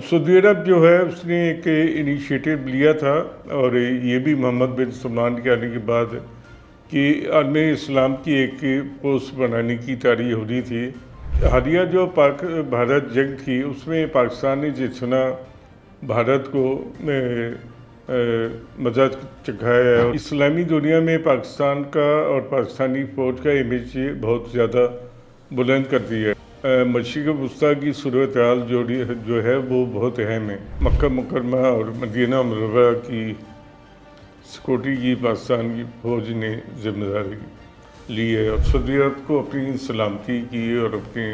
سعودی عرب جو ہے اس نے ایک انیشیٹو لیا تھا، اور یہ بھی محمد بن سلمان کے آنے کے بعد کہ عالم اسلام کی ایک پوسٹ بنانے کی تیاری ہو رہی تھی۔ حالیہ جو پاک بھارت جنگ تھی اس میں پاکستان نے جتنا بھارت کو مزہ چکھایا ہے، اور اسلامی دنیا میں پاکستان کا اور پاکستانی فوج کا امیج بہت زیادہ بلند کر دیا ہے۔ مشرق وسطیٰ کی صورتحال جو ہے وہ بہت اہم ہے۔ مکہ مکرمہ اور مدینہ منورہ کی سیکورٹی کی پاکستان کی فوج نے ذمہ داری لی ہے، اور سعودی عرب کو اپنی سلامتی کی اور اپنے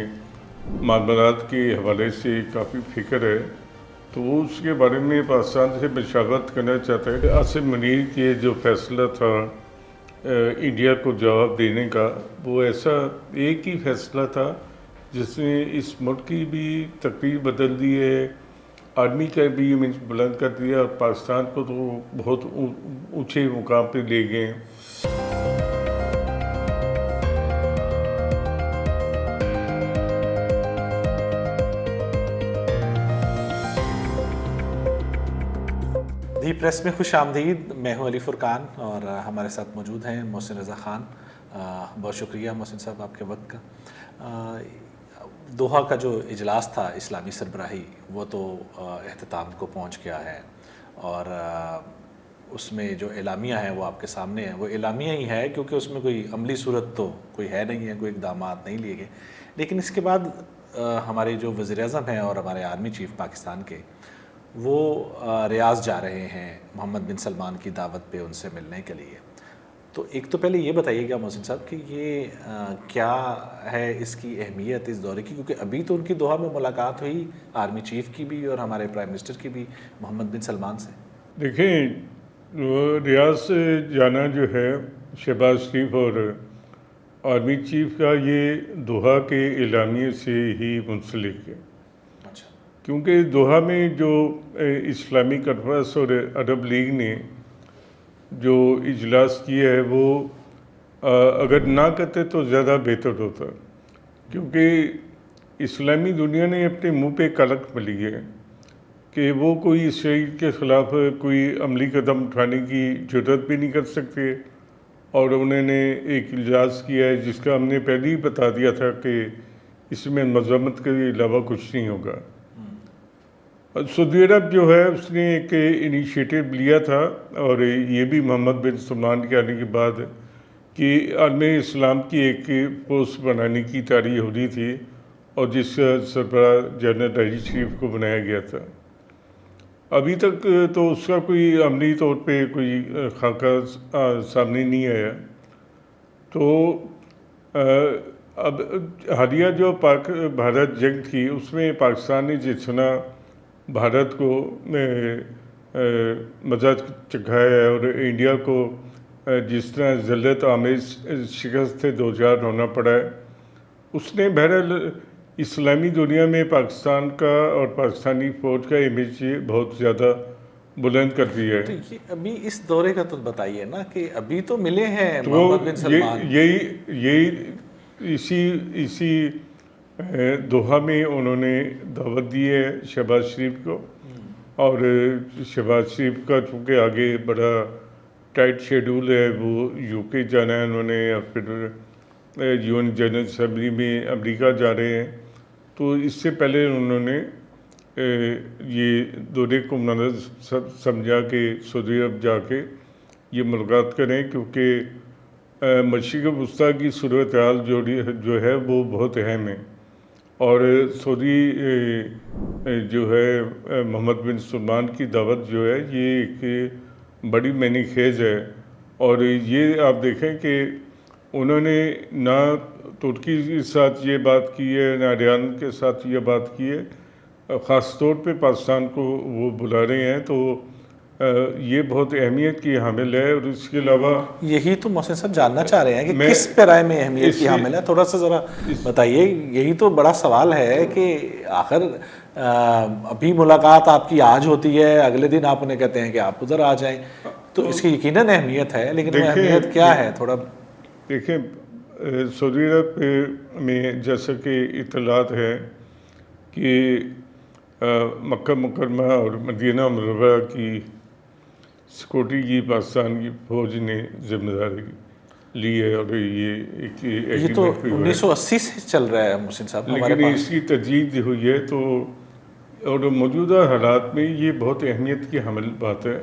معاملات کے حوالے سے کافی فکر ہے، تو وہ اس کے بارے میں پاکستان سے مشاورت کرنا چاہتا ہے۔ عاصم منیر کے جو فیصلہ تھا انڈیا کو جواب دینے کا، وہ ایسا ایک ہی فیصلہ تھا جس نے اس ملک کی بھی تقریر بدل دی ہے، آرمی کا بھی امیج بلند کر دیا، اور پاکستان کو تو بہت اونچے مقام پہ لے گئے ہیں۔ دی پریس میں خوش آمدید۔ میں ہوں علی فرقان اور ہمارے ساتھ موجود ہیں محسن رضا خان۔ بہت شکریہ محسن صاحب آپ کے وقت کا۔ دوحہ کا جو اجلاس تھا اسلامی سربراہی، وہ تو اختتام کو پہنچ گیا ہے، اور اس میں جو اعلامیہ ہیں وہ آپ کے سامنے ہیں۔ وہ اعلامیہ ہی ہے کیونکہ اس میں کوئی عملی صورت تو کوئی ہے نہیں ہے، کوئی اقدامات نہیں لیے گئے۔ لیکن اس کے بعد ہمارے جو وزیر اعظم ہیں اور ہمارے آرمی چیف پاکستان کے، وہ ریاض جا رہے ہیں محمد بن سلمان کی دعوت پہ ان سے ملنے کے لیے۔ تو ایک تو پہلے یہ بتائیے گا محسن صاحب کہ یہ کیا ہے اس کی اہمیت اس دورے کی، کیونکہ ابھی تو ان کی دوحہ میں ملاقات ہوئی آرمی چیف کی بھی اور ہمارے پرائم منسٹر کی بھی محمد بن سلمان سے۔ دیکھیں، ریاض سے جانا جو ہے شہباز شریف اور آرمی چیف کا، یہ دوحہ کے اعلامیے سے ہی منسلک ہے۔ اچھا۔ کیونکہ دوحہ میں جو اسلامی کانفرنس اور عرب لیگ نے جو اجلاس کیا ہے، وہ اگر نہ کرتے تو زیادہ بہتر ہوتا، کیونکہ اسلامی دنیا نے اپنے منہ پہ کلک ملی ہے کہ وہ کوئی اسرائیل کے خلاف کوئی عملی قدم اٹھانے کی جرات بھی نہیں کر سکتے، اور انہوں نے ایک اجلاس کیا ہے جس کا ہم نے پہلے ہی بتا دیا تھا کہ اس میں مذمت کے علاوہ کچھ نہیں ہوگا۔ سعودی عرب جو ہے اس نے ایک انیشیٹو لیا تھا، اور یہ بھی محمد بن سلمان کے آنے کے بعد کہ عالم اسلام کی ایک پوسٹ بنانے کی تیاری ہو رہی تھی، اور جس کا سربراہ جنرل راجد شریف کو بنایا گیا تھا۔ ابھی تک تو اس کا کوئی عملی طور پہ کوئی خاکہ سامنے نہیں آیا۔ تو اب حالیہ جو پاک بھارت جنگ تھی اس میں پاکستان نے جتنا بھارت کو مزہ چکھایا ہے، اور انڈیا کو جس طرح ذلت آمیز شکست سے دوچار ہونا پڑا ہے، اس نے بہرحال اسلامی دنیا میں پاکستان کا اور پاکستانی فوج کا امیج بہت زیادہ بلند کر دیا ہے۔ تو یہ ابھی اس دورے کا تو بتائیے نا کہ ابھی تو ملے ہیں محمد بن سلمان۔ یہی اسی دوحہ میں انہوں نے دعوت دی ہے شہباز شریف کو، اور شہباز شریف کا چونکہ آگے بڑا ٹائٹ شیڈول ہے، وہ یو کے جانا ہے انہوں نے، اور پھر UN جنرل اسمبلی میں امریکہ جا رہے ہیں، تو اس سے پہلے انہوں نے یہ دورے کو مناسب سمجھا کہ سعودی عرب جا کے یہ ملاقات کریں، کیونکہ مشرق وسطیٰ کی صورتحال جو ہے وہ بہت اہم ہے، اور سعودی جو ہے محمد بن سلمان کی دعوت جو ہے یہ ایک بڑی معنی خیز ہے، اور یہ آپ دیکھیں کہ انہوں نے نہ ترکی کے ساتھ یہ بات کی ہے، نہ ایران کے ساتھ یہ بات کی ہے، خاص طور پہ پاکستان کو وہ بلا رہے ہیں، تو یہ بہت اہمیت کی حامل ہے۔ اور اس کے علاوہ یہی تو محسن صاحب جاننا چاہ رہے ہیں کہ کس پیرائے میں اہمیت کی حامل ہے، تھوڑا سا ذرا بتائیے۔ یہی تو بڑا سوال ہے کہ آخر ابھی ملاقات آپ کی آج ہوتی ہے، اگلے دن آپ انہیں کہتے ہیں کہ آپ ادھر آ جائیں، تو اس کی یقیناً اہمیت ہے، لیکن وہ اہمیت کیا ہے تھوڑا؟ دیکھیں، سعودی عرب میں جیسا کہ اطلاعات ہے کہ مکہ مکرمہ اور مدینہ منورہ کی سیکورٹی کی پاکستان کی فوج نے ذمہ داری لی ہے، اور یہ ایک یہ تو ایگریمنٹ بھی ہوا ہے، 1980 سے چل رہا ہے محسن صاحب ہمارے لیکن پاس. اس کی تجدید ہوئی ہے. تو اور موجودہ حالات میں یہ بہت اہمیت کی حامل بات ہے،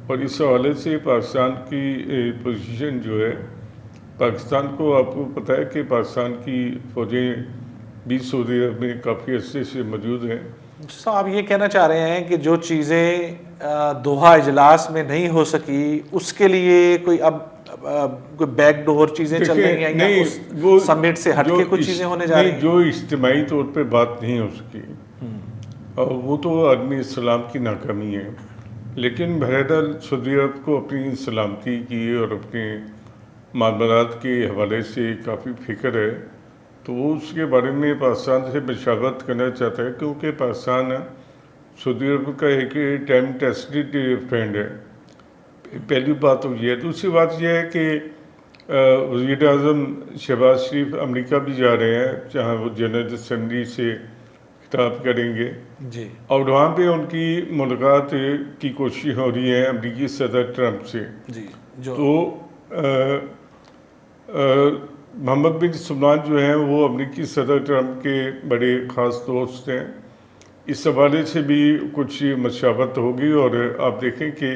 اور اس حوالے سے پاکستان کی پوزیشن جو ہے، پاکستان کو آپ کو پتہ ہے کہ پاکستان کی فوجیں بھی سعودی عرب میں کافی عرصے سے موجود ہیں. صاحب آپ یہ کہنا چاہ رہے ہیں کہ جو چیزیں دوحہ اجلاس میں نہیں ہو سکی اس کے لیے کوئی اب کوئی بیک ڈور چیزیں چل رہی ہیں، یا اس سمٹ سے ہٹ کے کچھ چیزیں ہونے جا رہی ہیں؟ جو اجتماعی طور پہ بات نہیں ہو سکی، اور وہ تو عالمی اسلام کی ناکامی ہے. لیکن بہرحال سعودی عرب کو اپنی سلامتی کی اور اپنے معاملات کے حوالے سے کافی فکر ہے، تو وہ اس کے بارے میں پاکستان سے مشاورت کرنا چاہتا ہے، کیونکہ پاکستان سعودی عرب کا ایک ٹائم ٹیسٹڈ فرینڈ ہے. پہلی بات تو یہ ہے. دوسری بات یہ ہے کہ وزیر اعظم شہباز شریف امریکہ بھی جا رہے ہیں، جہاں وہ جنرل اسمبلی سے خطاب کریں گے، جی، اور وہاں پہ ان کی ملاقات کی کوشش ہو رہی ہے امریکی صدر ٹرمپ سے. جی، جو تو محمد بن سلمان جو ہیں وہ امریکی صدر ٹرمپ کے بڑے خاص دوست ہیں. اس حوالے سے بھی کچھ مشاورت ہوگی، اور آپ دیکھیں کہ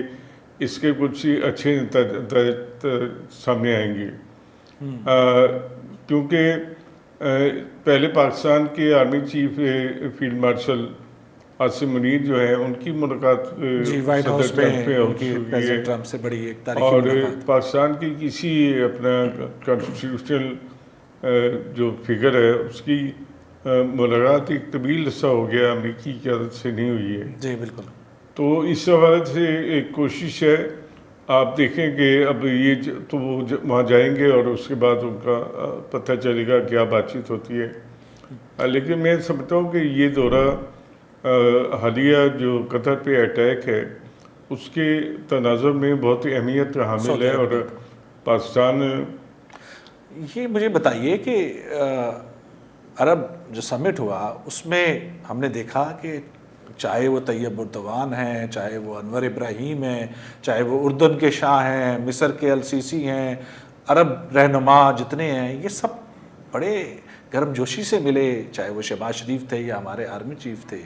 اس کے کچھ اچھے نتائج سامنے آئیں گے، کیونکہ پہلے پاکستان کے army chief field marshal Asim Munir جو ہیں ان کی ملاقات جی وائٹ ہاؤس صدر میں ٹرمپ ان کی پریزیڈنٹ ٹرمپ سے بڑی ایک تاریخی اور ملاقات. پاکستان کی کسی اپنا کانسٹیٹیوشنل جو فگر ہے اس کی ملاقات ایک طویل عرصہ ہو گیا امریکی قیادت سے نہیں ہوئی ہے. جی بالکل. تو اس حوالے سے ایک کوشش ہے. آپ دیکھیں کہ اب یہ تو وہ وہاں جائیں گے اور اس کے بعد ان کا پتہ چلے گا کیا بات چیت ہوتی ہے. لیکن میں سمجھتا ہوں کہ یہ دورہ حالیہ جو قطر پہ اٹیک ہے اس کے تناظر میں بہت اہمیت کا حامل ہے. اور پاکستان یہ مجھے بتائیے کہ عرب جو سمٹ ہوا اس میں ہم نے دیکھا کہ چاہے وہ طیب اردوان ہیں، چاہے وہ انور ابراہیم ہیں، چاہے وہ اردن کے شاہ ہیں، مصر کے السیسی ہیں، عرب رہنما جتنے ہیں یہ سب بڑے گرم جوشی سے ملے، چاہے وہ شہباز شریف تھے یا ہمارے آرمی چیف تھے.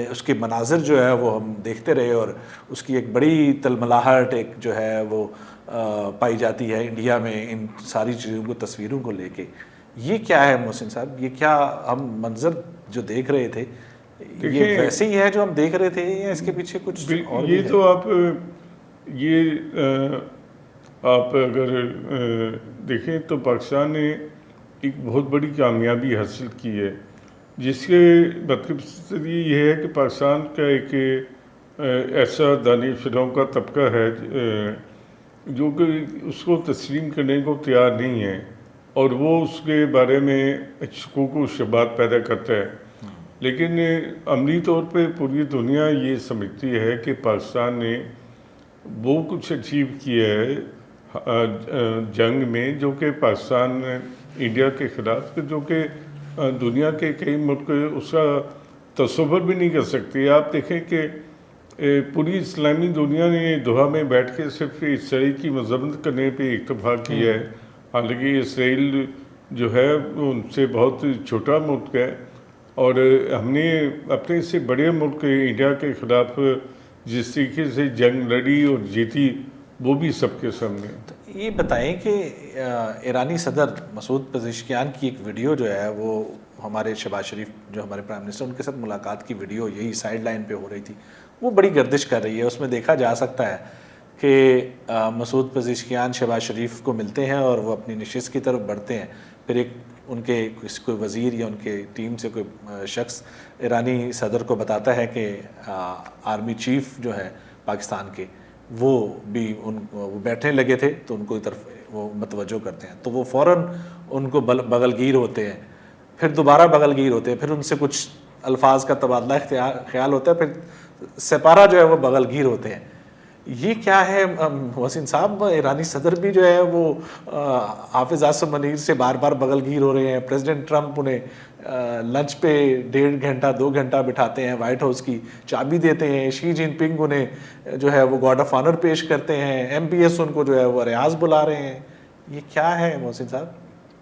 اس کے مناظر جو ہے وہ ہم دیکھتے رہے، اور اس کی ایک بڑی تلملاہٹ ایک جو ہے وہ پائی جاتی ہے انڈیا میں ان ساری چیزوں کو، تصویروں کو لے کے. یہ کیا ہے محسن صاحب، یہ کیا ہم منظر جو دیکھ رہے تھے یہ ویسے ہی ہے جو ہم دیکھ رہے تھے، یا اس کے پیچھے کچھ اور بھی ہے؟ یہ تو آپ اگر دیکھیں تو پاکستان نے ایک بہت بڑی کامیابی حاصل کی ہے، جس کے مطلب یہ ہے کہ پاکستان کا ایک ایسا دانشوروں کا طبقہ ہے جو کہ اس کو تسلیم کرنے کو تیار نہیں ہے، اور وہ اس کے بارے میں شکوک و شبہات پیدا کرتا ہے. لیکن عملی طور پہ پوری دنیا یہ سمجھتی ہے کہ پاکستان نے وہ کچھ اچیو کیا ہے جنگ میں جو کہ پاکستان انڈیا کے خلاف، جو کہ دنیا کے کئی ملک اس کا تصور بھی نہیں کر سکتے. آپ دیکھیں کہ پوری اسلامی دنیا نے دوحہ میں بیٹھ کے صرف اسرائیل کی مذمت کرنے پہ اتفاق کیا ہے، حالانکہ اسرائیل جو ہے ان سے بہت چھوٹا ملک ہے، اور ہم نے اپنے سے بڑے ملک انڈیا کے خلاف جس طریقے سے جنگ لڑی اور جیتی وہ بھی سب کے سامنے. یہ بتائیں کہ ایرانی صدر مسعود پزشکیان کی ایک ویڈیو جو ہے وہ ہمارے شہباز شریف جو ہمارے پرائم منسٹر ان کے ساتھ ملاقات کی ویڈیو یہی سائیڈ لائن پہ ہو رہی تھی، وہ بڑی گردش کر رہی ہے. اس میں دیکھا جا سکتا ہے کہ مسعود پزشکیان شہباز شریف کو ملتے ہیں اور وہ اپنی نشست کی طرف بڑھتے ہیں. پھر ایک ان کے کوئی وزیر یا ان کے ٹیم سے کوئی شخص ایرانی صدر کو بتاتا ہے کہ آرمی چیف جو ہے پاکستان کے وہ بھی وہ بیٹھنے لگے تھے تو ان کو طرف وہ متوجہ کرتے ہیں، تو وہ فوراً ان کو بغل گیر ہوتے ہیں، پھر دوبارہ بغل گیر ہوتے ہیں، پھر ان سے کچھ الفاظ کا تبادلہ خیال ہوتا ہے، پھر سپارہ جو ہے وہ بغل گیر ہوتے ہیں. یہ کیا ہے محسن صاحب، ایرانی صدر بھی جو ہے وہ حافظ عاصم منیر سے بار بار بغل گیر ہو رہے ہیں. پریزیڈنٹ ٹرمپ انہیں لنچ پہ 1.5 گھنٹہ 2 گھنٹہ بٹھاتے ہیں، وائٹ ہاؤس کی چابی دیتے ہیں. شی جن پنگ انہیں جو ہے وہ گارڈ آف آنر پیش کرتے ہیں. ایم بی ایس ان کو جو ہے وہ ریاض بلا رہے ہیں. یہ کیا ہے محسن صاحب؟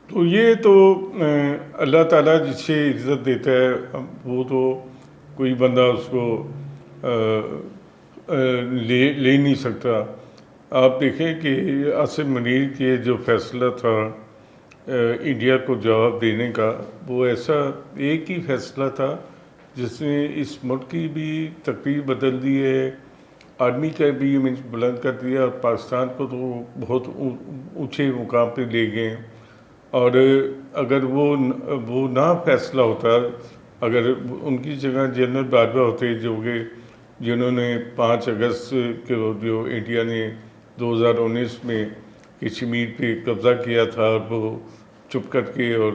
تو یہ تو اللہ تعالیٰ جسے عزت دیتا ہے وہ تو کوئی بندہ اس کو لے نہیں سکتا. آپ دیکھیں کہ عاصم منیر کے جو فیصلہ تھا انڈیا کو جواب دینے کا، وہ ایسا ایک ہی فیصلہ تھا جس نے اس ملک کی بھی تقریر بدل دی ہے، آرمی کا بھی امیج بلند کر دیا، اور پاکستان کو تو بہت اونچے مقام پہ لے گئے. اور اگر وہ نہ فیصلہ ہوتا، اگر ان کی جگہ جنرل باجوہ ہوتے جو کہ جنہوں نے 5 اگست کو جو انڈیا نے 2019 میں کشمیر پہ قبضہ کیا تھا، اور وہ چپ کر کے اور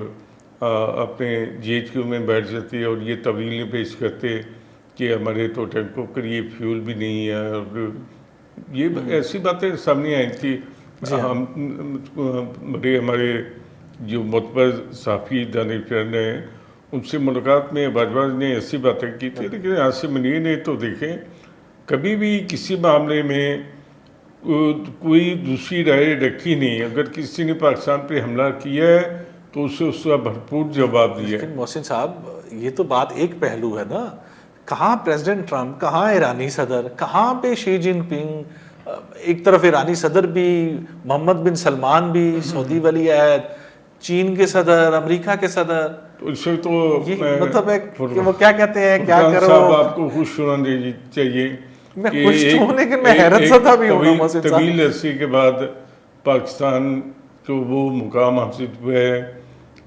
اپنے GHQ میں بیٹھ جاتے اور یہ طویلیں پیش کرتے کہ ہمارے تو ٹینکوں کے لیے فیول بھی نہیں ہے، اور یہ ایسی باتیں سامنے آئی تھی. ہمارے جو معتبر صحافی دانش فرینڈ ہیں ان سے ملاقات میں باجوہ نے ایسی باتیں کی تھی. لیکن عاصم منیر نے تو دیکھیں کبھی بھی کسی معاملے میں کوئی دوسری رائے رکھی نہیں. اگر کسی نے پاکستان پہ حملہ کیا ہے تو اسے اس کا بھرپور جواب دیا. لیکن محسن صاحب یہ تو بات ایک پہلو ہے نا، کہاں پریزیڈنٹ ٹرمپ، کہاں ایرانی صدر، کہاں پہ شی جن پنگ، ایک طرف ایرانی صدر بھی، محمد بن سلمان بھی، سعودی ولی عہد، چین کے صدر، امریکہ کے صدر. اس سے تو مطلب ہے کہ وہ کیا کہتے ہیں، کیا کرو صاحب آپ کو خوش ہونا چاہیے. میں خوش تو ہوں لیکن میں حیرت زدہ بھی ہوں محسن صاحب. طویل عرصے کے بعد پاکستان کو وہ مقام حاصل ہوا ہے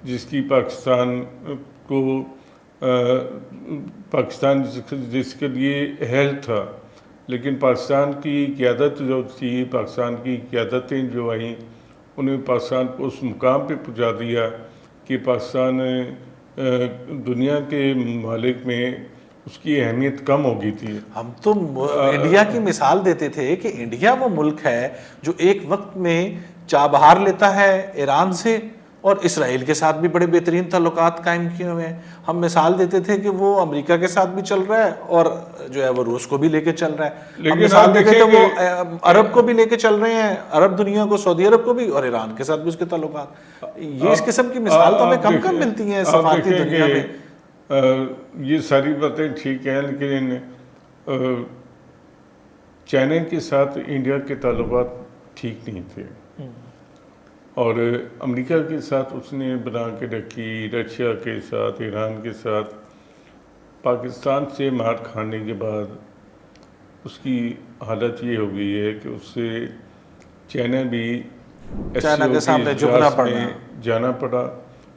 جس کی پاکستان جس کے لیے اہل تھا. لیکن پاکستان کی قیادت جو تھی، پاکستان کی قیادتیں جو آئیں، انہیں پاکستان کو اس مقام پہ پہنچا دیا کہ پاکستان دنیا کے ممالک میں اس کی اہمیت کم ہو گئی تھی. ہم تو انڈیا کی مثال دیتے تھے کہ انڈیا وہ ملک ہے جو ایک وقت میں چابہار لیتا ہے ایران سے، اور اسرائیل کے ساتھ بھی بڑے بہترین تعلقات قائم کیے ہوئے ہیں. ہم مثال دیتے تھے کہ وہ امریکہ کے ساتھ بھی چل رہا ہے اور جو ہے وہ روس کو بھی لے کے چل رہا ہے. ہم مثال دیتے تھے وہ عرب کو بھی لے کے چل رہے ہیں، عرب دنیا کو، سعودی عرب کو بھی، اور ایران کے ساتھ بھی اس کے تعلقات. یہ اس قسم کی مثال تو ہمیں کم کم ملتی ہیں سفارتی دنیا میں. یہ ساری باتیں ٹھیک ہیں، لیکن چائنا کے ساتھ انڈیا کے تعلقات ٹھیک نہیں تھے، اور امریکہ کے ساتھ اس نے بنا کے رکھی، رشیا کے ساتھ، ایران کے ساتھ. پاکستان سے مار کھانے کے بعد اس کی حالت یہ ہو گئی ہے کہ اس سے چائنا بھی چائنا کے سامنے جھکنا پڑا، جانا پڑا.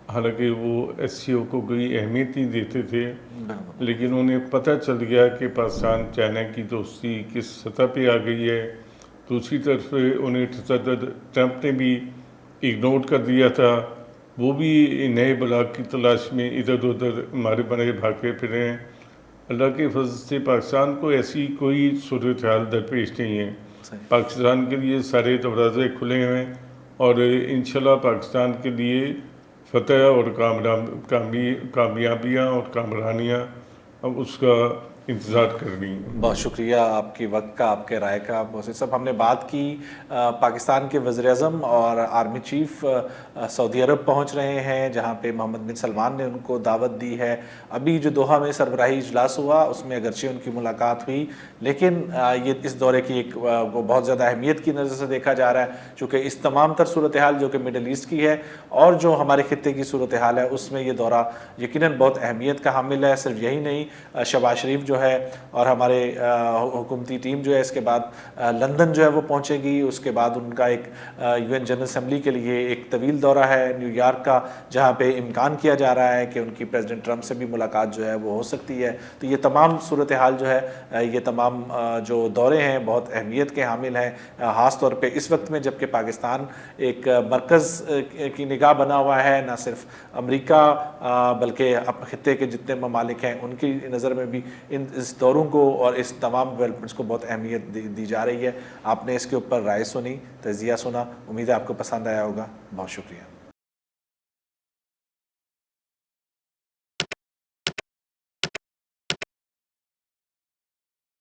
حالانکہ وہ SCO کو کوئی اہمیت نہیں دیتے تھے، لیکن انہیں پتہ چل گیا کہ پاکستان چائنا کی دوستی کس سطح پہ آ گئی ہے. دوسری طرف انہیں صدر ٹرمپ نے بھی اگنور کر دیا تھا، وہ بھی نئے بلاک کی تلاش میں ادھر ادھر ہمارے بنے بھاگے پھرے ہیں. اللہ کے فضل سے پاکستان کو ایسی کوئی صورتحال درپیش نہیں ہے. پاکستان کے لیے سارے دروازے کھلے ہوئے ہیں، اور انشاءاللہ پاکستان کے لیے فتح اور کامیابیاں اور کامرانیاں اب اس کا انتظار کر رہی ہیں. بہت شکریہ آپ کی وقت کا، آپ کے رائے کا. محسن صاحب، ہم نے بات کی پاکستان کے وزیر اعظم اور آرمی چیف سعودی عرب پہنچ رہے ہیں، جہاں پہ محمد بن سلمان نے ان کو دعوت دی ہے. ابھی جو دوحہ میں سربراہی اجلاس ہوا اس میں اگرچہ ان کی ملاقات ہوئی، لیکن یہ اس دورے کی ایک بہت زیادہ اہمیت کی نظر سے دیکھا جا رہا ہے، چونکہ اس تمام تر صورتحال جو کہ مڈل ایسٹ کی ہے اور جو ہمارے خطے کی صورتحال ہے اس میں یہ دورہ یقیناً بہت اہمیت کا حامل ہے. صرف یہی نہیں، شہباز شریف جو ہے اور ہمارے حکومتی ٹیم جو ہے اس کے بعد لندن جو ہے وہ پہنچے گی. اس کے بعد ان کا ایک UN جنرل اسمبلی کے لیے ایک طویل دورہ ہے نیو یارک کا، جہاں پہ امکان کیا جا رہا ہے کہ ان کی پریزیڈنٹ ٹرمپ سے بھی ملاقات جو ہے وہ ہو سکتی ہے. تو یہ تمام صورتحال جو ہے، یہ تمام جو دورے ہیں بہت اہمیت کے حامل ہیں، خاص طور پہ اس وقت میں جب کہ پاکستان ایک مرکز کی نگاہ بنا ہوا ہے. نہ صرف امریکہ بلکہ خطے کے جتنے ممالک ہیں ان کی نظر میں بھی ان اس دوروں کو اور اس تمام ڈیولپمنٹس کو بہت اہمیت دی جا رہی ہے. آپ نے اس کے اوپر رائے سنی, تجزیہ سنا, امید ہے آپ کو پسند آیا ہوگا. بہت شکریہ.